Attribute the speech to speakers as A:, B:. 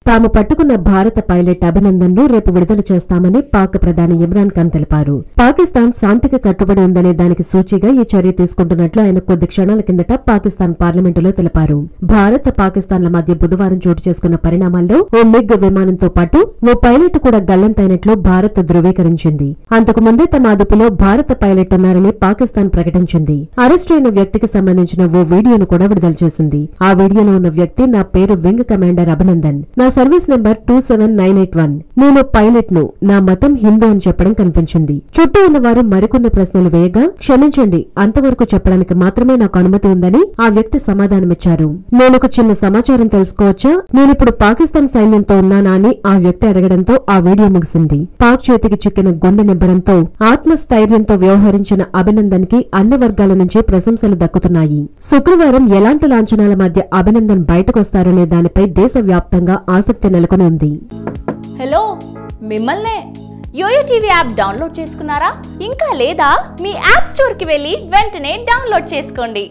A: తాము పట్టుకున్న భారత పైలట్ అభినందన్ను రేపు విడుదల చేస్తామని పాక్ ప్రధాని ఇమ్రాన్ ఖాన్ తెలిపారు. పాకిస్తాన్ శాంతికి కట్టుబడి ఉందనే దానికి సూచిగా ఈ చర్య తీసుకుంటున్నట్లు ఆయన కొద్ది క్షణాల కిందట పాకిస్తాన్ పార్లమెంటులో తెలిపారు. భారత్ పాకిస్తాన్ల మధ్య బుధవారం చోటు చేసుకున్న పరిణామాల్లో ఓ మిగ్ విమానంతో పాటు ఓ పైలట్ కూడా గల్లంతైనట్లు భారత్ ధృవీకరించింది. అంతకు ముందే తమ అదుపులో భారత పైలట్ ఉన్నారని పాకిస్తాన్ ప్రకటించింది. అరెస్టు అయిన వ్యక్తికి సంబంధించిన ఓ వీడియోను కూడా విడుదల చేసింది. ఆ వీడియోలో ఉన్న వ్యక్తి నా పేరు వింగ్ కమాండర్ అభినందన్, నా సర్వీస్ నెంబర్ 27981, నేను పైలట్ ను, నా మతం హిందూ అని చెప్పడం కనిపించింది. చుట్టూ ఉన్నవారు మరికొన్ని ప్రశ్నలు వేయగా క్షమించండి, అంతవరకు చెప్పడానికి మాత్రమే నాకు అనుమతి ఉందని ఆ వ్యక్తి సమాధానమిచ్చారు. నేనొక చిన్న సమాచారం తెలుసుకోవచ్చా, నేనిప్పుడు పాకిస్తాన్ సైన్యంతో ఉన్నానా అని ఆ వ్యక్తి అడగడంతో ఆ వీడియో ముగిసింది. పాక్ చేతికి చిక్కిన గుండె నిబ్బరంతో ఆత్మస్థైర్యంతో వ్యవహరించిన అభినందన్ కి అన్ని వర్గాల నుంచి ప్రశంసలు దక్కుతున్నాయి. శుక్రవారం ఎలాంటి లాంఛనాల మధ్య అభినందన్ బయటకొస్తారనే దానిపై దేశవ్యాప్తంగా ఆసక్తి నెలకొని ఉంది.
B: హలో, మిమ్మల్నే యోయో టీవీ యాప్ డౌన్లోడ్ చేసుకున్నారా? ఇంకా లేదా? మీ యాప్ స్టోర్ కి వెళ్ళి వెంటనే డౌన్లోడ్ చేసుకోండి.